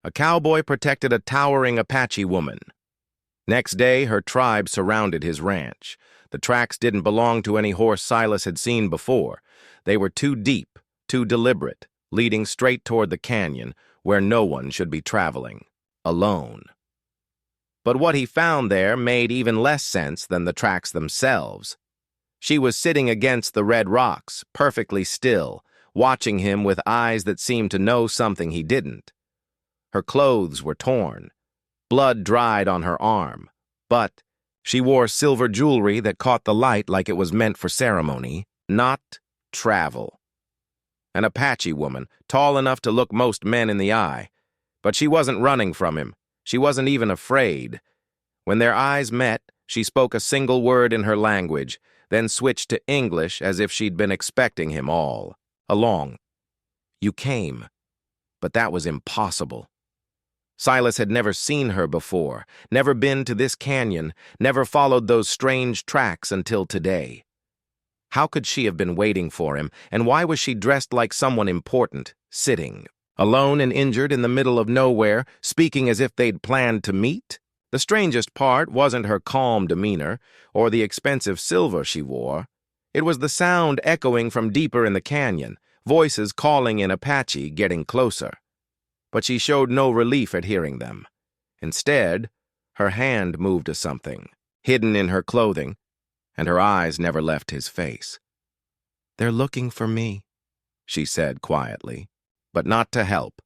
A cowboy protected a towering Apache woman. Next day, her tribe surrounded his ranch. The tracks didn't belong to any horse Silas had seen before. They were too deep, too deliberate, leading straight toward the canyon, where no one should be traveling, alone. But what he found there made even less sense than the tracks themselves. She was sitting against the red rocks, perfectly still, watching him with eyes that seemed to know something he didn't. Her clothes were torn. Blood dried on her arm, but she wore silver jewelry that caught the light like it was meant for ceremony, not travel. An Apache woman, tall enough to look most men in the eye. But she wasn't running from him. She wasn't even afraid. When their eyes met, she spoke a single word in her language, then switched to English as if she'd been expecting him all along. You came, but that was impossible. Silas had never seen her before, never been to this canyon, never followed those strange tracks until today. How could she have been waiting for him, and why was she dressed like someone important, sitting, alone and injured in the middle of nowhere, speaking as if they'd planned to meet? The strangest part wasn't her calm demeanor, or the expensive silver she wore. It was the sound echoing from deeper in the canyon, voices calling in Apache, getting closer. But she showed no relief at hearing them. Instead, her hand moved to something, hidden in her clothing, and her eyes never left his face. "They're looking for me," she said quietly, but not to help.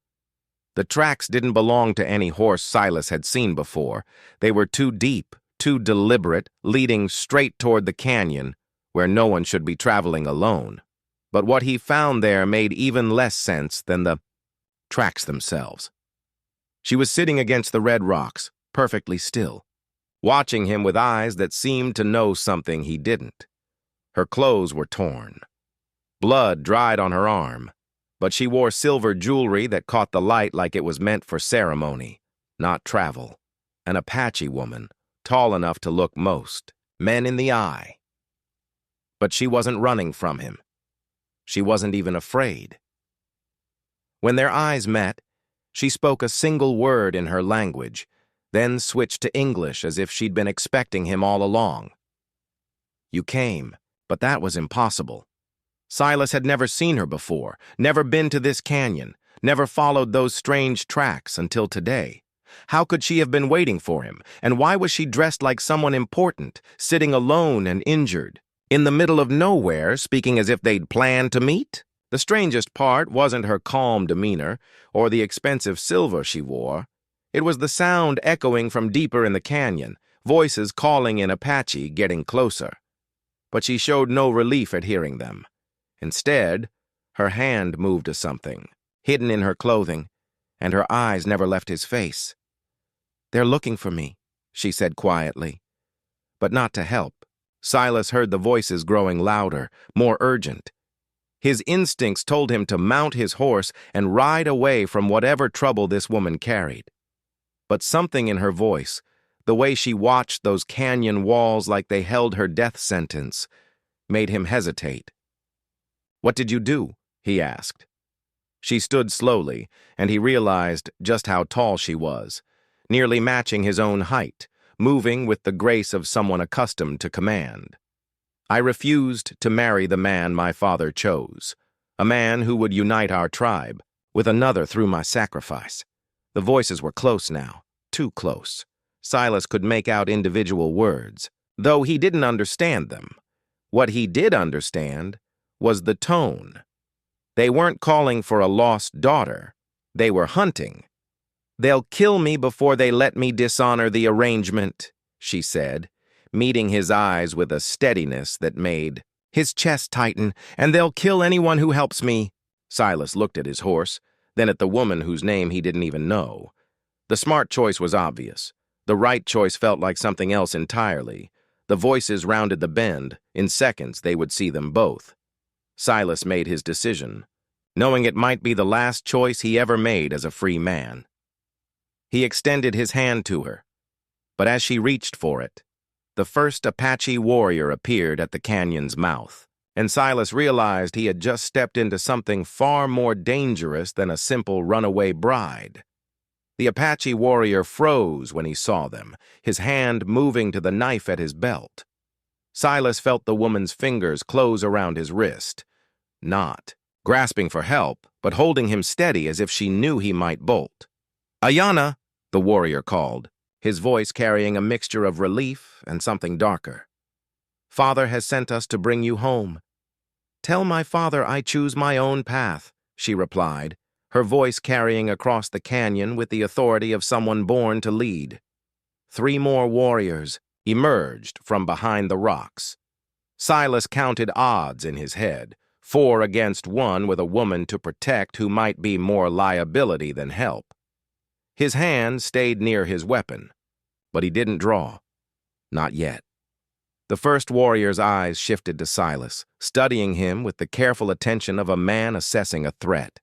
The tracks didn't belong to any horse Silas had seen before. They were too deep, too deliberate, leading straight toward the canyon, where no one should be traveling alone. But what he found there made even less sense than the tracks themselves. She was sitting against the red rocks, perfectly still, watching him with eyes that seemed to know something he didn't. Her clothes were torn. Blood dried on her arm, but she wore silver jewelry that caught the light like it was meant for ceremony, not travel. An Apache woman, tall enough to look most men in the eye. But she wasn't running from him. She wasn't even afraid. When their eyes met, she spoke a single word in her language, then switched to English as if she'd been expecting him all along. You came, but that was impossible. Silas had never seen her before, never been to this canyon, never followed those strange tracks until today. How could she have been waiting for him, and why was she dressed like someone important, sitting alone and injured, in the middle of nowhere, speaking as if they'd planned to meet? The strangest part wasn't her calm demeanor or the expensive silver she wore. It was the sound echoing from deeper in the canyon, voices calling in Apache, getting closer. But she showed no relief at hearing them. Instead, her hand moved to something, hidden in her clothing, and her eyes never left his face. "They're looking for me," she said quietly. But not to help. Silas heard the voices growing louder, more urgent. His instincts told him to mount his horse and ride away from whatever trouble this woman carried. But something in her voice, the way she watched those canyon walls like they held her death sentence, made him hesitate. "What did you do?" he asked. She stood slowly, and he realized just how tall she was, nearly matching his own height, moving with the grace of someone accustomed to command. "I refused to marry the man my father chose, a man who would unite our tribe with another through my sacrifice." The voices were close now, too close. Silas could make out individual words, though he didn't understand them. What he did understand was the tone. They weren't calling for a lost daughter. They were hunting. "They'll kill me before they let me dishonor the arrangement," she said, meeting his eyes with a steadiness that made his chest tighten. "And they'll kill anyone who helps me." Silas looked at his horse, then at the woman whose name he didn't even know. The smart choice was obvious. The right choice felt like something else entirely. The voices rounded the bend. In seconds, they would see them both. Silas made his decision, knowing it might be the last choice he ever made as a free man. He extended his hand to her, but as she reached for it, the first Apache warrior appeared at the canyon's mouth, and Silas realized he had just stepped into something far more dangerous than a simple runaway bride. The Apache warrior froze when he saw them, his hand moving to the knife at his belt. Silas felt the woman's fingers close around his wrist, not grasping for help, but holding him steady as if she knew he might bolt. "Ayana," the warrior called, his voice carrying a mixture of relief and something darker. "Father has sent us to bring you home." "Tell my father I choose my own path," she replied, her voice carrying across the canyon with the authority of someone born to lead. 3 more warriors emerged from behind the rocks. Silas counted odds in his head, 4 against 1 with a woman to protect who might be more liability than help. His hand stayed near his weapon, but he didn't draw. Not yet. The first warrior's eyes shifted to Silas, studying him with the careful attention of a man assessing a threat.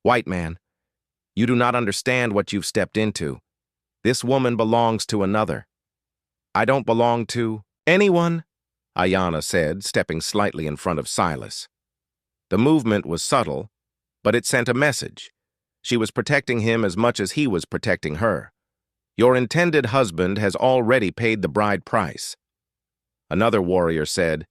"White man, you do not understand what you've stepped into. This woman belongs to another." "I don't belong to anyone," Ayana said, stepping slightly in front of Silas. The movement was subtle, but it sent a message. She was protecting him as much as he was protecting her. "Your intended husband has already paid the bride price." Another warrior said,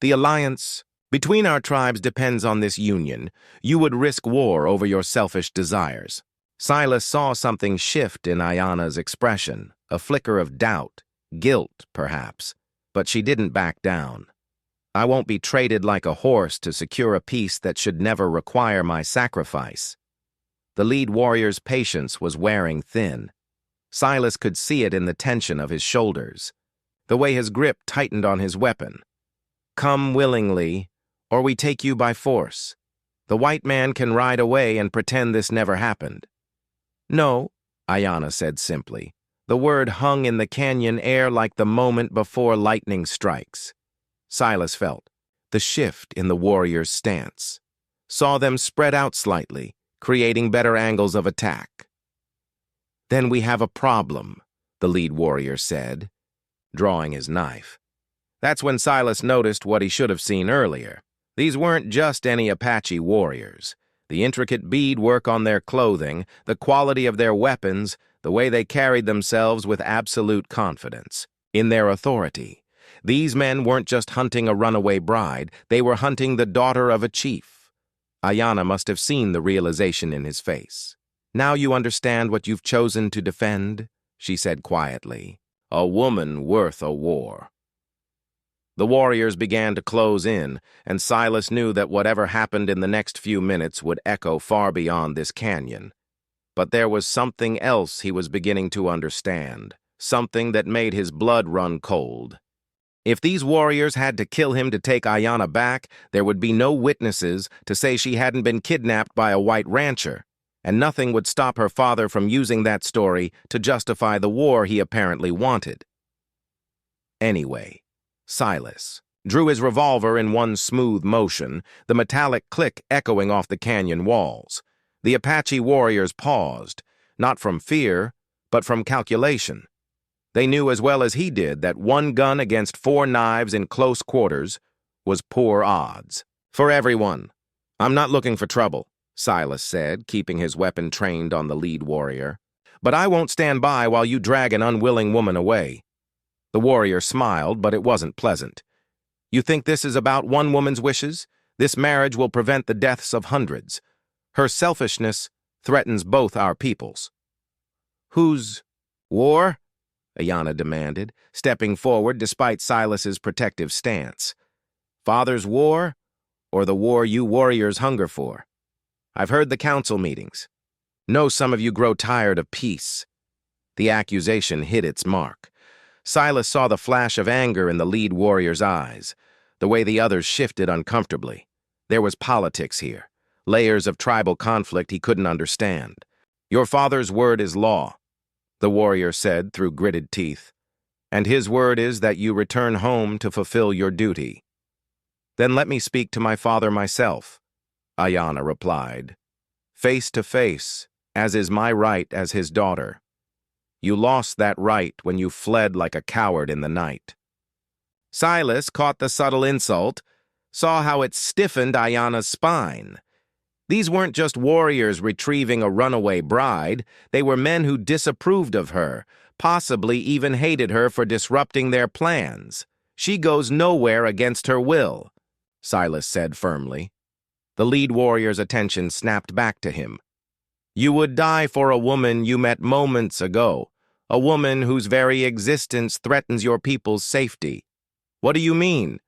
"The alliance between our tribes depends on this union. You would risk war over your selfish desires." Silas saw something shift in Ayana's expression, a flicker of doubt, guilt, perhaps, but she didn't back down. "I won't be traded like a horse to secure a peace that should never require my sacrifice." The lead warrior's patience was wearing thin. Silas could see it in the tension of his shoulders, the way his grip tightened on his weapon. "Come willingly, or we take you by force. The white man can ride away and pretend this never happened." "No," Ayana said simply. The word hung in the canyon air like the moment before lightning strikes. Silas felt the shift in the warrior's stance, saw them spread out slightly, creating better angles of attack. "Then we have a problem," the lead warrior said, drawing his knife. That's when Silas noticed what he should have seen earlier. These weren't just any Apache warriors. The intricate beadwork on their clothing, the quality of their weapons, the way they carried themselves with absolute confidence in their authority. These men weren't just hunting a runaway bride, they were hunting the daughter of a chief. Ayana must have seen the realization in his face. "Now you understand what you've chosen to defend," she said quietly. "A woman worth a war." The warriors began to close in, and Silas knew that whatever happened in the next few minutes would echo far beyond this canyon. But there was something else he was beginning to understand, something that made his blood run cold. If these warriors had to kill him to take Ayana back, there would be no witnesses to say she hadn't been kidnapped by a white rancher, and nothing would stop her father from using that story to justify the war he apparently wanted. Anyway, Silas drew his revolver in one smooth motion, the metallic click echoing off the canyon walls. The Apache warriors paused, not from fear, but from calculation. They knew as well as he did that 1 gun against 4 knives in close quarters was poor odds. "For everyone. I'm not looking for trouble," Silas said, keeping his weapon trained on the lead warrior. "But I won't stand by while you drag an unwilling woman away." The warrior smiled, but it wasn't pleasant. "You think this is about one woman's wishes? This marriage will prevent the deaths of hundreds. Her selfishness threatens both our peoples." "Whose war?" Ayana demanded, stepping forward despite Silas's protective stance. "Father's war, or the war you warriors hunger for? I've heard the council meetings. Know some of you grow tired of peace." The accusation hit its mark. Silas saw the flash of anger in the lead warrior's eyes, the way the others shifted uncomfortably. There was politics here, layers of tribal conflict he couldn't understand. "Your father's word is law," the warrior said through gritted teeth, "and his word is that you return home to fulfill your duty." "Then let me speak to my father myself," Ayana replied. "Face to face, as is my right as his daughter. You lost that right when you fled like a coward in the night." Silas caught the subtle insult, saw how it stiffened Ayana's spine. These weren't just warriors retrieving a runaway bride, they were men who disapproved of her, possibly even hated her for disrupting their plans. She goes nowhere against her will, Silas said firmly. The lead warrior's attention snapped back to him. You would die for a woman you met moments ago, a woman whose very existence threatens your people's safety. What do you mean?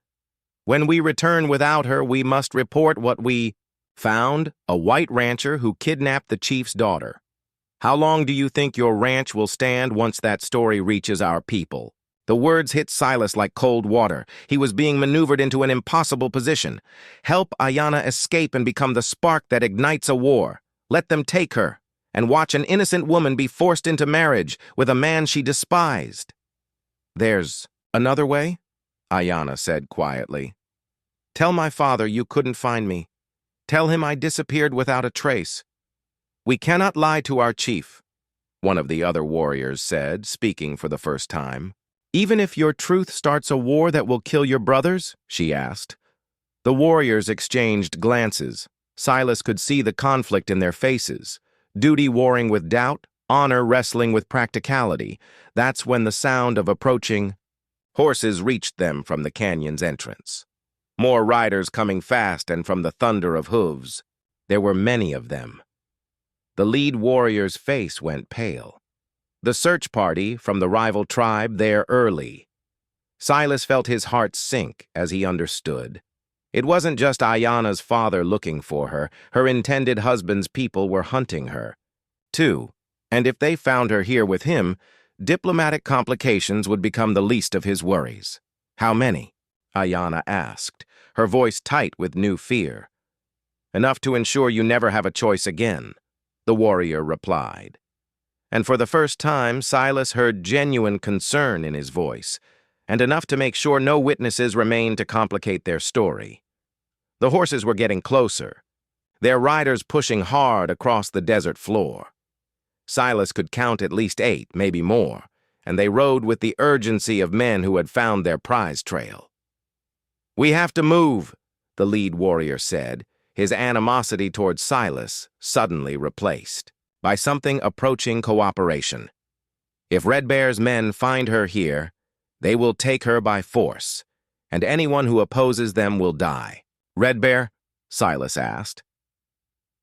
When we return without her, we must report what we found, a white rancher who kidnapped the chief's daughter. How long do you think your ranch will stand once that story reaches our people? The words hit Silas like cold water. He was being maneuvered into an impossible position. Help Ayanna escape and become the spark that ignites a war. Let them take her, and watch an innocent woman be forced into marriage with a man she despised. There's another way? Ayanna said quietly. Tell my father you couldn't find me. Tell him I disappeared without a trace. We cannot lie to our chief, one of the other warriors said, speaking for the first time. Even if your truth starts a war that will kill your brothers? She asked. The warriors exchanged glances. Silas could see the conflict in their faces. Duty warring with doubt, honor wrestling with practicality. That's when the sound of approaching horses reached them from the canyon's entrance. More riders coming fast and from the thunder of hooves. There were many of them. The lead warrior's face went pale. The search party from the rival tribe there early. Silas felt his heart sink as he understood. It wasn't just Ayanna's father looking for her. Her intended husband's people were hunting her, too. And if they found her here with him, diplomatic complications would become the least of his worries. How many? Ayanna asked, her voice tight with new fear. Enough to ensure you never have a choice again, the warrior replied. And for the first time, Silas heard genuine concern in his voice, and enough to make sure no witnesses remained to complicate their story. The horses were getting closer, their riders pushing hard across the desert floor. Silas could count at least 8, maybe more, and they rode with the urgency of men who had found their prize trail. We have to move, the lead warrior said, his animosity toward Silas suddenly replaced by something approaching cooperation. If Red Bear's men find her here, they will take her by force, and anyone who opposes them will die. Red Bear? Silas asked.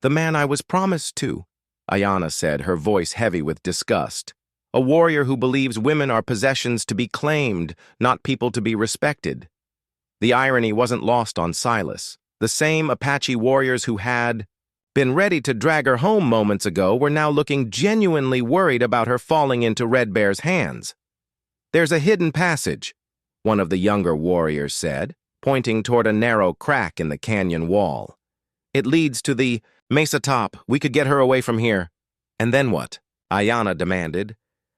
The man I was promised to, Ayanna said, her voice heavy with disgust. A warrior who believes women are possessions to be claimed, not people to be respected. The irony wasn't lost on Silas. The same Apache warriors who had been ready to drag her home moments ago were now looking genuinely worried about her falling into Red Bear's hands. There's a hidden passage, one of the younger warriors said, pointing toward a narrow crack in the canyon wall. It leads to the mesa top. We could get her away from here. And then what? Ayanna demanded.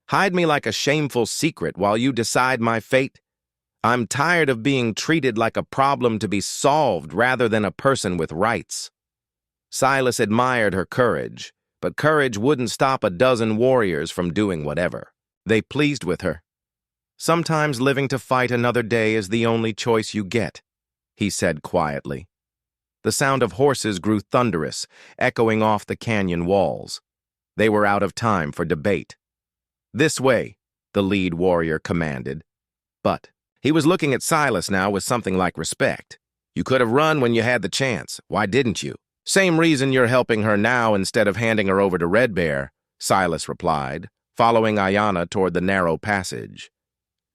Hide me like a shameful secret while you decide my fate? I'm tired of being treated like a problem to be solved rather than a person with rights. Silas admired her courage, but courage wouldn't stop a dozen warriors from doing whatever. They pleased with her. Sometimes living to fight another day is the only choice you get, he said quietly. The sound of horses grew thunderous, echoing off the canyon walls. They were out of time for debate. This way, the lead warrior commanded. But he was looking at Silas now with something like respect. You could have run when you had the chance. Why didn't you? Same reason you're helping her now instead of handing her over to Red Bear, Silas replied, following Ayanna toward the narrow passage.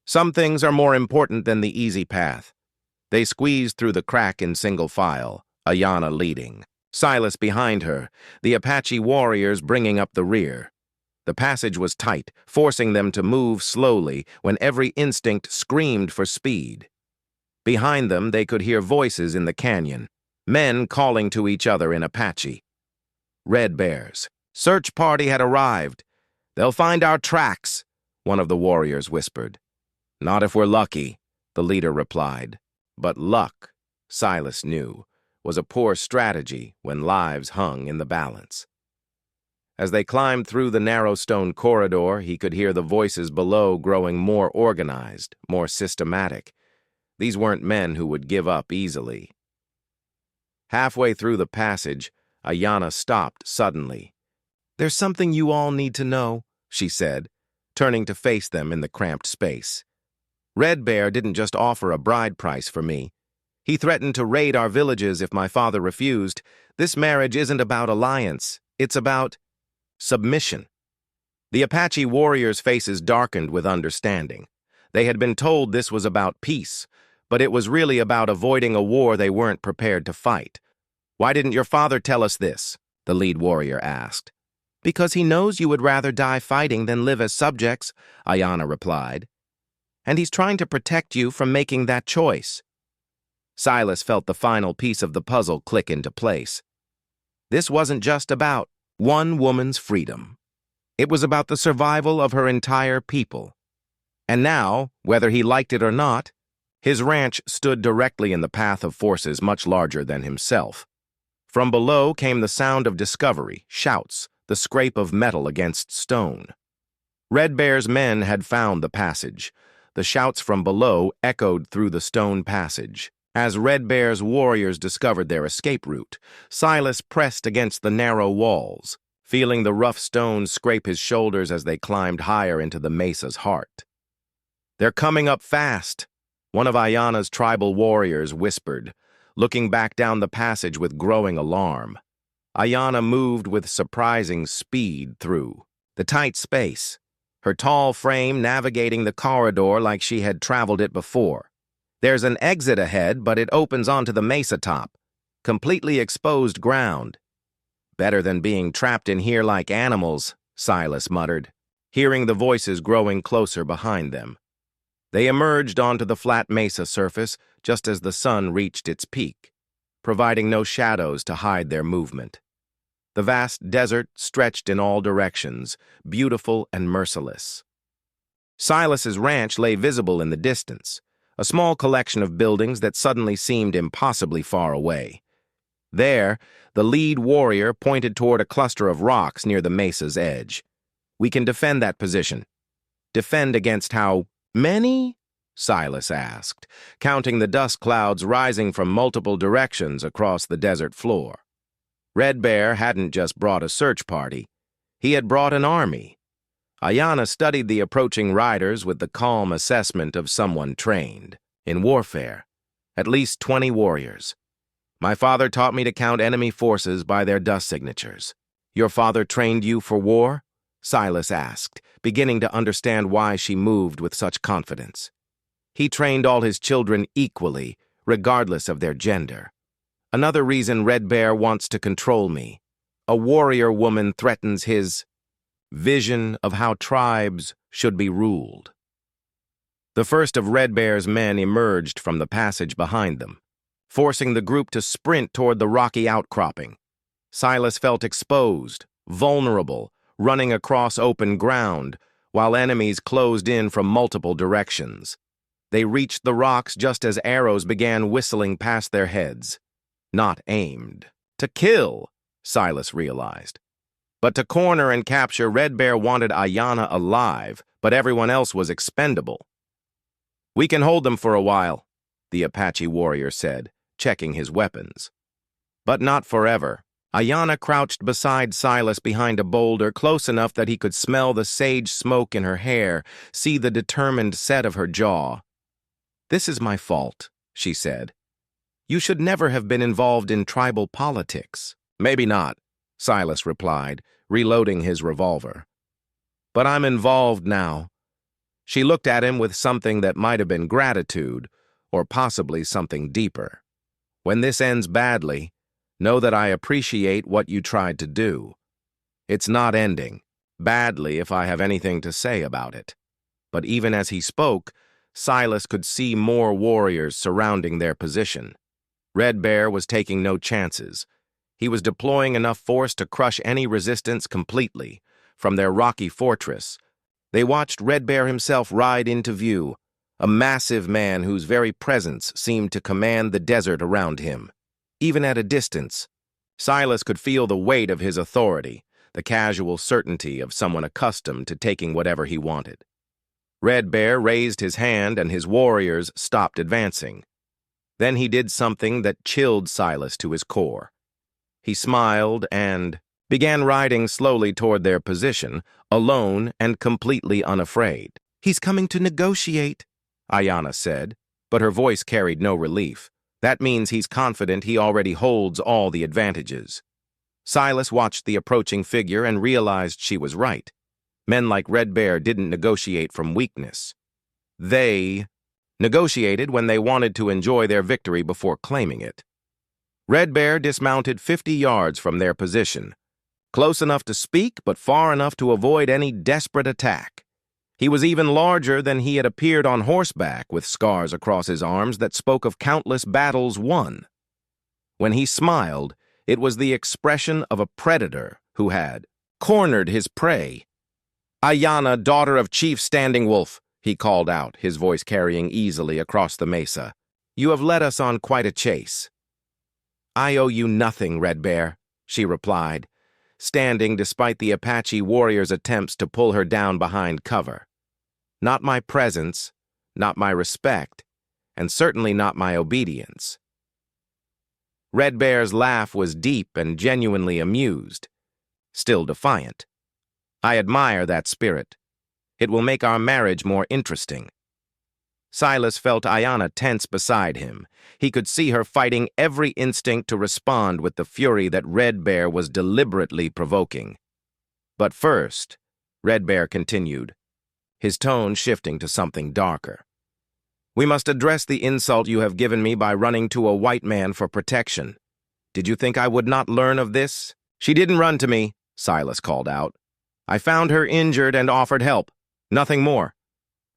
Some things are more important than the easy path. They squeezed through the crack in single file, Ayanna leading, Silas behind her, the Apache warriors bringing up the rear. The passage was tight, forcing them to move slowly when every instinct screamed for speed. Behind them, they could hear voices in the canyon, men calling to each other in Apache. Red Bears. Search party had arrived. They'll find our tracks, one of the warriors whispered. Not if we're lucky, the leader replied. But luck, Silas knew, was a poor strategy when lives hung in the balance. As they climbed through the narrow stone corridor, he could hear the voices below growing more organized, more systematic. These weren't men who would give up easily. Halfway through the passage, Ayana stopped suddenly. "There's something you all need to know," she said, turning to face them in the cramped space. "Red Bear didn't just offer a bride price for me. He threatened to raid our villages if my father refused. This marriage isn't about alliance. It's about submission." The Apache warriors' faces darkened with understanding. They had been told this was about peace, but it was really about avoiding a war they weren't prepared to fight. "Why didn't your father tell us this?" the lead warrior asked. "Because he knows you would rather die fighting than live as subjects," Ayana replied. "And he's trying to protect you from making that choice." Silas felt the final piece of the puzzle click into place. This wasn't just about one woman's freedom. It was about the survival of her entire people. And now, whether he liked it or not, his ranch stood directly in the path of forces much larger than himself. From below came the sound of discovery, shouts, the scrape of metal against stone. Red Bear's men had found the passage. The shouts from below echoed through the stone passage. As Red Bear's warriors discovered their escape route, Silas pressed against the narrow walls, feeling the rough stones scrape his shoulders as they climbed higher into the mesa's heart. "They're coming up fast," one of Ayana's tribal warriors whispered, looking back down the passage with growing alarm. Ayana moved with surprising speed through the tight space, her tall frame navigating the corridor like she had traveled it before. "There's an exit ahead, but it opens onto the mesa top. Completely exposed ground." "Better than being trapped in here like animals," Silas muttered, hearing the voices growing closer behind them. They emerged onto the flat mesa surface just as the sun reached its peak, providing no shadows to hide their movement. The vast desert stretched in all directions, beautiful and merciless. Silas's ranch lay visible in the distance, a small collection of buildings that suddenly seemed impossibly far away. There, the lead warrior pointed toward a cluster of rocks near the mesa's edge. "We can defend that position." "Defend against how many?" Silas asked, counting the dust clouds rising from multiple directions across the desert floor. Red Bear hadn't just brought a search party. He had brought an army. Ayana studied the approaching riders with the calm assessment of someone trained in warfare. At least 20 warriors. "My father taught me to count enemy forces by their dust signatures." "Your father trained you for war?" Silas asked, beginning to understand why she moved with such confidence. "He trained all his children equally, regardless of their gender. Another reason Red Bear wants to control me. A warrior woman threatens his vision of how tribes should be ruled." The first of Red Bear's men emerged from the passage behind them, forcing the group to sprint toward the rocky outcropping. Silas felt exposed, vulnerable, running across open ground, while enemies closed in from multiple directions. They reached the rocks just as arrows began whistling past their heads. Not aimed. To kill, Silas realized. But to corner and capture, Red Bear wanted Ayana alive, but everyone else was expendable. "We can hold them for a while," the Apache warrior said, checking his weapons. "But not forever." Ayana crouched beside Silas behind a boulder, close enough that he could smell the sage smoke in her hair, see the determined set of her jaw. "This is my fault," she said. "You should never have been involved in tribal politics." "Maybe not," Silas replied, reloading his revolver. "But I'm involved now." She looked at him with something that might have been gratitude, or possibly something deeper. "When this ends badly, know that I appreciate what you tried to do. It's not ending badly if I have anything to say about it." But even as he spoke, Silas could see more warriors surrounding their position. Red Bear was taking no chances. He was deploying enough force to crush any resistance completely. From their rocky fortress, they watched Red Bear himself ride into view, a massive man whose very presence seemed to command the desert around him. Even at a distance, Silas could feel the weight of his authority, the casual certainty of someone accustomed to taking whatever he wanted. Red Bear raised his hand and his warriors stopped advancing. Then he did something that chilled Silas to his core. He smiled and began riding slowly toward their position, alone and completely unafraid. "He's coming to negotiate," Ayanna said, but her voice carried no relief. "That means he's confident he already holds all the advantages." Silas watched the approaching figure and realized she was right. Men like Red Bear didn't negotiate from weakness. They negotiated when they wanted to enjoy their victory before claiming it. Red Bear dismounted 50 yards from their position, close enough to speak but far enough to avoid any desperate attack. He was even larger than he had appeared on horseback, with scars across his arms that spoke of countless battles won. When he smiled, it was the expression of a predator who had cornered his prey. "Ayanna, daughter of Chief Standing Wolf," he called out, his voice carrying easily across the mesa. "You have led us on quite a chase." "I owe you nothing, Red Bear," she replied, standing despite the Apache warrior's attempts to pull her down behind cover. "Not my presence, not my respect, and certainly not my obedience." Red Bear's laugh was deep and genuinely amused, still defiant. "I admire that spirit. It will make our marriage more interesting." Silas felt Ayanna tense beside him. He could see her fighting every instinct to respond with the fury that Red Bear was deliberately provoking. "But first," Red Bear continued, his tone shifting to something darker, "we must address the insult you have given me by running to a white man for protection. Did you think I would not learn of this?" "She didn't run to me," Silas called out. "I found her injured and offered help. Nothing more."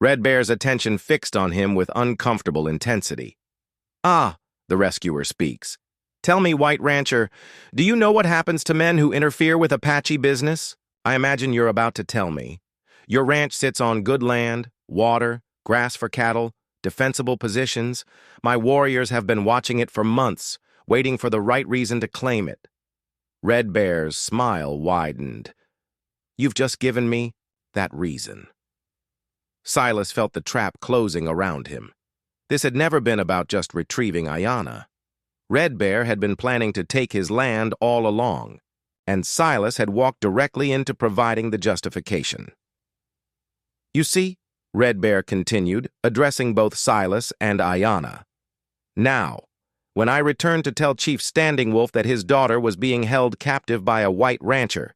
Red Bear's attention fixed on him with uncomfortable intensity. "Ah," the rescuer speaks. "Tell me, White Rancher, do you know what happens to men who interfere with Apache business? I imagine you're about to tell me. Your ranch sits on good land, water, grass for cattle, defensible positions. My warriors have been watching it for months, waiting for the right reason to claim it." Red Bear's smile widened. "You've just given me that reason." Silas felt the trap closing around him. This had never been about just retrieving Ayanna. Red Bear had been planning to take his land all along, and Silas had walked directly into providing the justification. "You see," Red Bear continued, addressing both Silas and Ayanna, "now, when I returned to tell Chief Standing Wolf that his daughter was being held captive by a white rancher,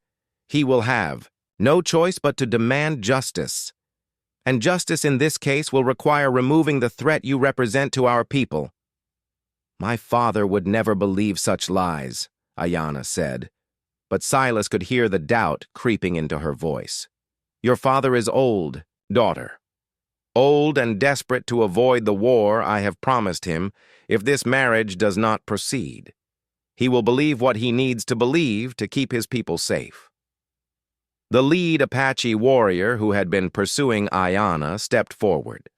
he will have no choice but to demand justice. And justice in this case will require removing the threat you represent to our people." "My father would never believe such lies," Ayanna said, but Silas could hear the doubt creeping into her voice. "Your father is old, daughter. Old and desperate to avoid the war I have promised him if this marriage does not proceed. He will believe what he needs to believe to keep his people safe." The lead Apache warrior who had been pursuing Ayanna stepped forward.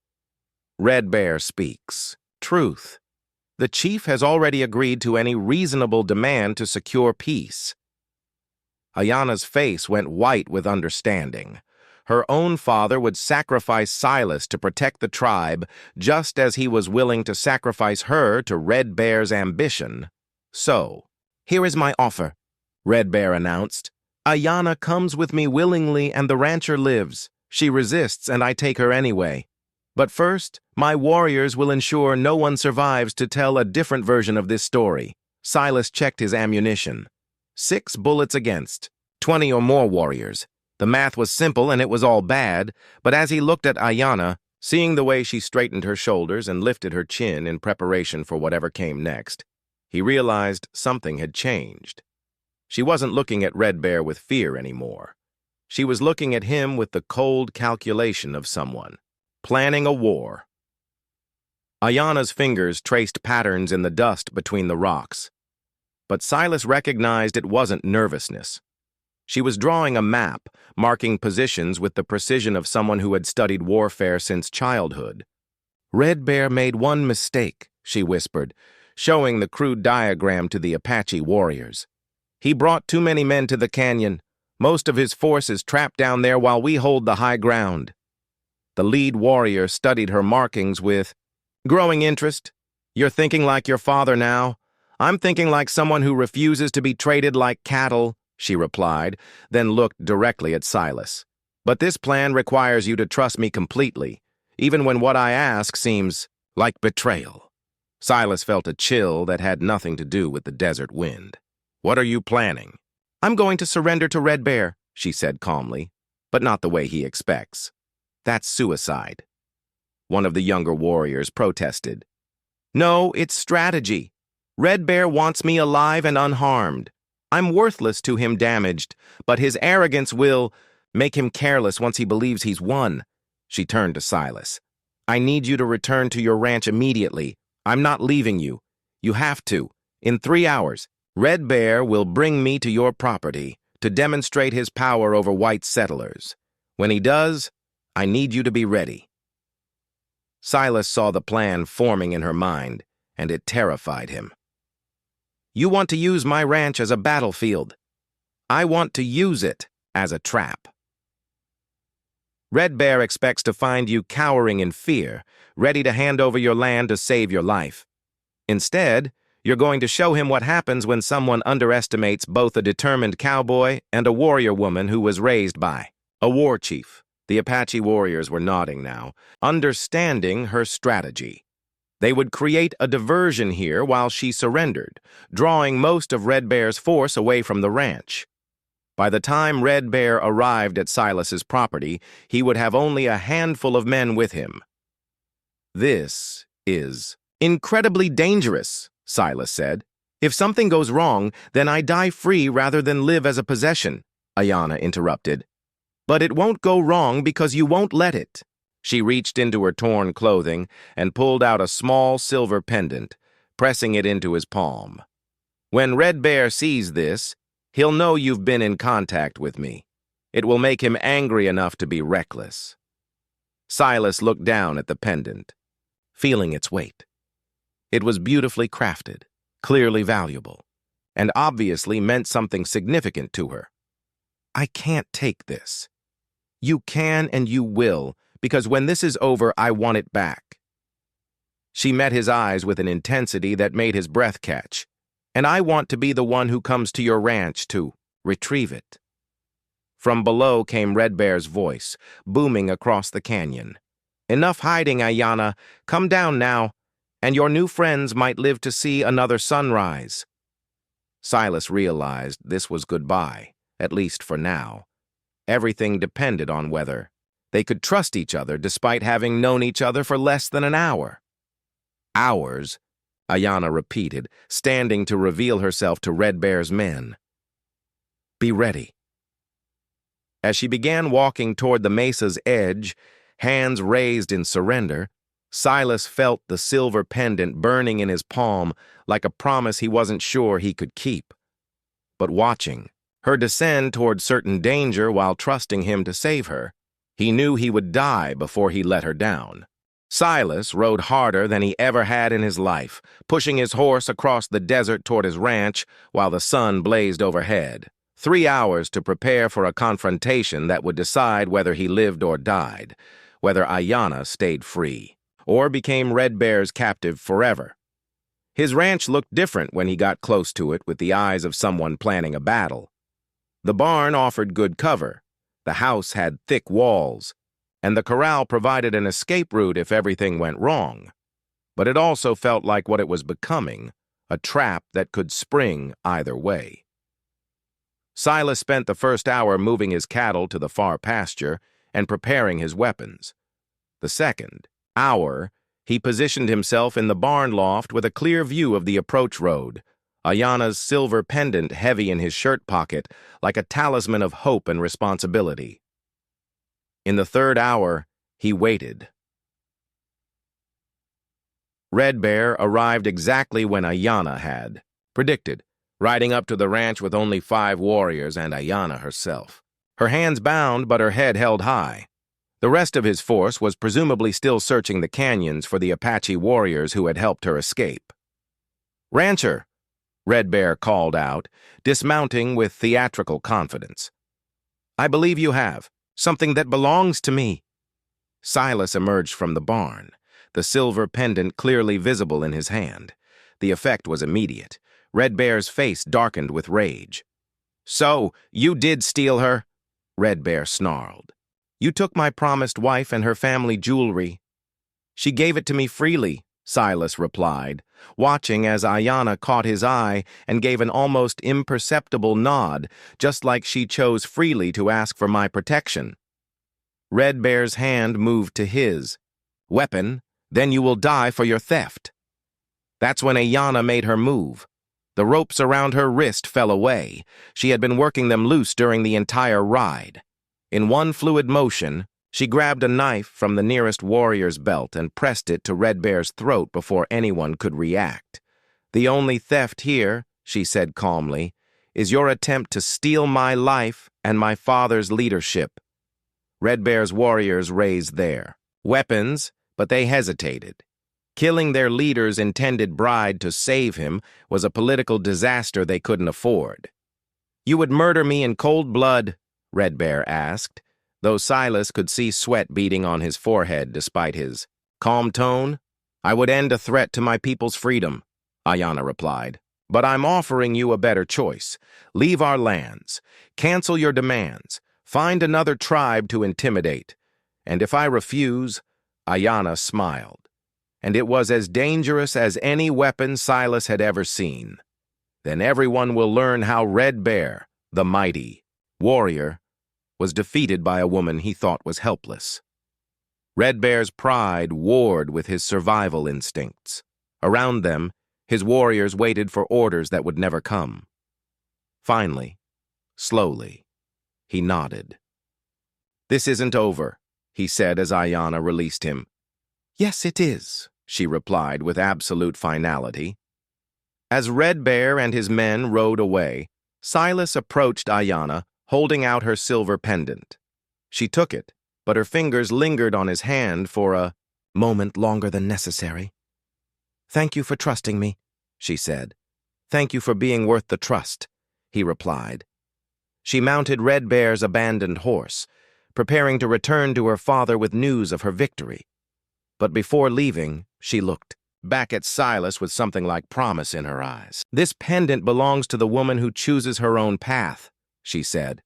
Red Bear speaks. "Truth. The chief has already agreed to any reasonable demand to secure peace." Ayanna's face went white with understanding. Her own father would sacrifice Silas to protect the tribe, just as he was willing to sacrifice her to Red Bear's ambition. "So, here is my offer," Red Bear announced. "Ayanna comes with me willingly and the rancher lives. She resists and I take her anyway. But first, my warriors will ensure no one survives to tell a different version of this story." Silas checked his ammunition. 6 bullets against 20 or more warriors. The math was simple and it was all bad, but as he looked at Ayanna, seeing the way she straightened her shoulders and lifted her chin in preparation for whatever came next, he realized something had changed. She wasn't looking at Red Bear with fear anymore. She was looking at him with the cold calculation of someone planning a war. Ayanna's fingers traced patterns in the dust between the rocks, but Silas recognized it wasn't nervousness. She was drawing a map, marking positions with the precision of someone who had studied warfare since childhood. "Red Bear made one mistake," she whispered, showing the crude diagram to the Apache warriors. "He brought too many men to the canyon. Most of his force is trapped down there while we hold the high ground." The lead warrior studied her markings with growing interest. "You're thinking like your father now. I'm thinking like someone who refuses to be treated like cattle, she replied, then looked directly at Silas. But this plan requires you to trust me completely, even when what I ask seems like betrayal. Silas felt a chill that had nothing to do with the desert wind. What are you planning? I'm going to surrender to Red Bear, she said calmly, but not the way he expects. That's suicide. One of the younger warriors protested. No, it's strategy. Red Bear wants me alive and unharmed. I'm worthless to him damaged, but his arrogance will make him careless once he believes he's won. She turned to Silas. I need you to return to your ranch immediately. I'm not leaving you. You have to. In 3 hours, Red Bear will bring me to your property to demonstrate his power over white settlers. When he does, I need you to be ready. Silas saw the plan forming in her mind, and it terrified him. You want to use my ranch as a battlefield. I want to use it as a trap. Red Bear expects to find you cowering in fear, ready to hand over your land to save your life. Instead, you're going to show him what happens when someone underestimates both a determined cowboy and a warrior woman who was raised by a war chief. The Apache warriors were nodding now, understanding her strategy. They would create a diversion here while she surrendered, drawing most of Red Bear's force away from the ranch. By the time Red Bear arrived at Silas's property, he would have only a handful of men with him. This is incredibly dangerous, Silas said. If something goes wrong, then I die free rather than live as a possession, Ayanna interrupted. But it won't go wrong because you won't let it. She reached into her torn clothing and pulled out a small silver pendant, pressing it into his palm. When Red Bear sees this, he'll know you've been in contact with me. It will make him angry enough to be reckless. Silas looked down at the pendant, feeling its weight. It was beautifully crafted, clearly valuable, and obviously meant something significant to her. I can't take this. You can and you will, because when this is over, I want it back. She met his eyes with an intensity that made his breath catch. And I want to be the one who comes to your ranch to retrieve it. From below came Red Bear's voice, booming across the canyon. Enough hiding, Ayanna. Come down now, and your new friends might live to see another sunrise. Silas realized this was goodbye, at least for now. Everything depended on whether they could trust each other despite having known each other for less than an hour. Hours, Ayanna repeated, standing to reveal herself to Red Bear's men. Be ready. As she began walking toward the mesa's edge, hands raised in surrender, Silas felt the silver pendant burning in his palm like a promise he wasn't sure he could keep. But watching her descend toward certain danger while trusting him to save her, he knew he would die before he let her down. Silas rode harder than he ever had in his life, pushing his horse across the desert toward his ranch while the sun blazed overhead. 3 hours to prepare for a confrontation that would decide whether he lived or died, whether Ayanna stayed free, or became Red Bear's captive forever. His ranch looked different when he got close to it with the eyes of someone planning a battle. The barn offered good cover, the house had thick walls, and the corral provided an escape route if everything went wrong. But it also felt like what it was becoming, a trap that could spring either way. Silas spent the first hour moving his cattle to the far pasture and preparing his weapons. The second hour, he positioned himself in the barn loft with a clear view of the approach road, Ayanna's silver pendant heavy in his shirt pocket like a talisman of hope and responsibility. In the third hour, he waited. Red Bear arrived exactly when Ayanna had predicted, riding up to the ranch with only 5 warriors and Ayanna herself. Her hands bound, but her head held high. The rest of his force was presumably still searching the canyons for the Apache warriors who had helped her escape. "Rancher," Red Bear called out, dismounting with theatrical confidence. "I believe you have something that belongs to me." Silas emerged from the barn, the silver pendant clearly visible in his hand. The effect was immediate. Red Bear's face darkened with rage. "So, you did steal her?" Red Bear snarled. "You took my promised wife and her family jewelry." "She gave it to me freely," Silas replied, watching as Ayanna caught his eye and gave an almost imperceptible nod, just like she chose freely to ask for my protection. Red Bear's hand moved to his. "Weapon, then you will die for your theft." That's when Ayanna made her move. The ropes around her wrist fell away. She had been working them loose during the entire ride. In one fluid motion, she grabbed a knife from the nearest warrior's belt and pressed it to Red Bear's throat before anyone could react. "The only theft here," she said calmly, "is your attempt to steal my life and my father's leadership." Red Bear's warriors raised their weapons, but they hesitated. Killing their leader's intended bride to save him was a political disaster they couldn't afford. "You would murder me in cold blood?" Red Bear asked, though Silas could see sweat beading on his forehead despite his calm tone. "I would end a threat to my people's freedom," Ayanna replied. "But I'm offering you a better choice. Leave our lands. Cancel your demands. Find another tribe to intimidate. And if I refuse," Ayanna smiled. And it was as dangerous as any weapon Silas had ever seen. "Then everyone will learn how Red Bear, the mighty warrior, was defeated by a woman he thought was helpless." Red Bear's pride warred with his survival instincts. Around them, his warriors waited for orders that would never come. Finally, slowly, he nodded. "This isn't over," he said as Ayanna released him. "Yes, it is," she replied with absolute finality. As Red Bear and his men rode away, Silas approached Ayanna, holding out her silver pendant. She took it, but her fingers lingered on his hand for a moment longer than necessary. "Thank you for trusting me," she said. "Thank you for being worth the trust," he replied. She mounted Red Bear's abandoned horse, preparing to return to her father with news of her victory. But before leaving, she looked back at Silas with something like promise in her eyes. "This pendant belongs to the woman who chooses her own path," she said.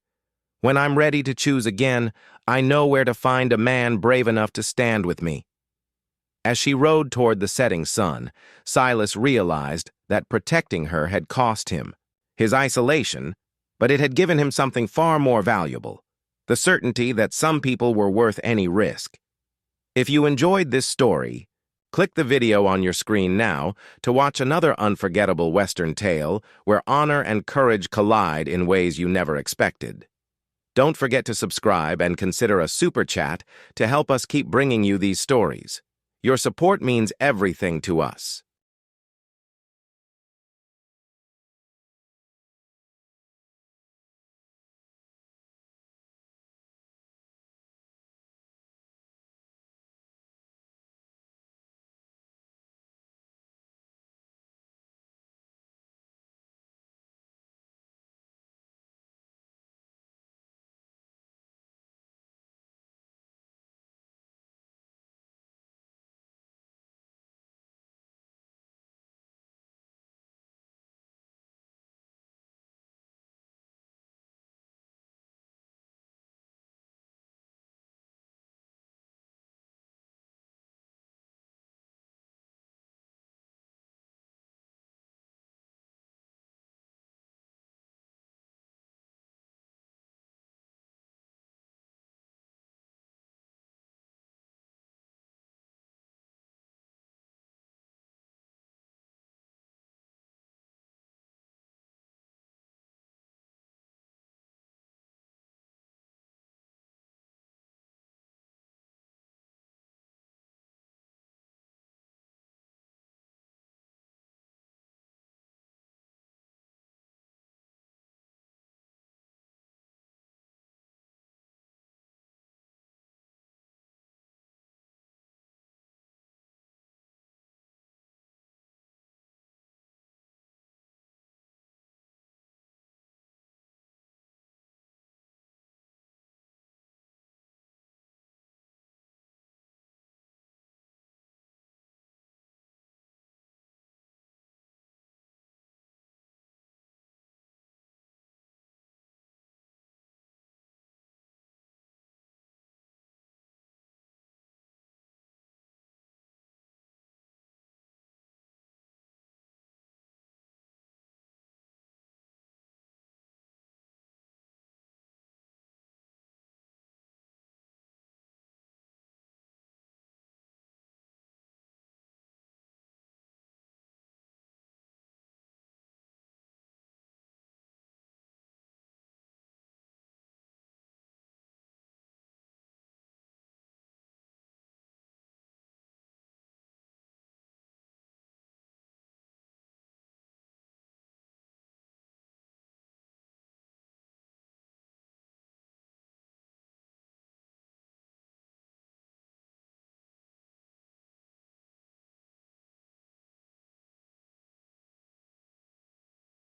"When I'm ready to choose again, I know where to find a man brave enough to stand with me." As she rode toward the setting sun, Silas realized that protecting her had cost him his isolation, but it had given him something far more valuable: the certainty that some people were worth any risk. If you enjoyed this story, click the video on your screen now to watch another unforgettable Western tale where honor and courage collide in ways you never expected. Don't forget to subscribe and consider a super chat to help us keep bringing you these stories. Your support means everything to us.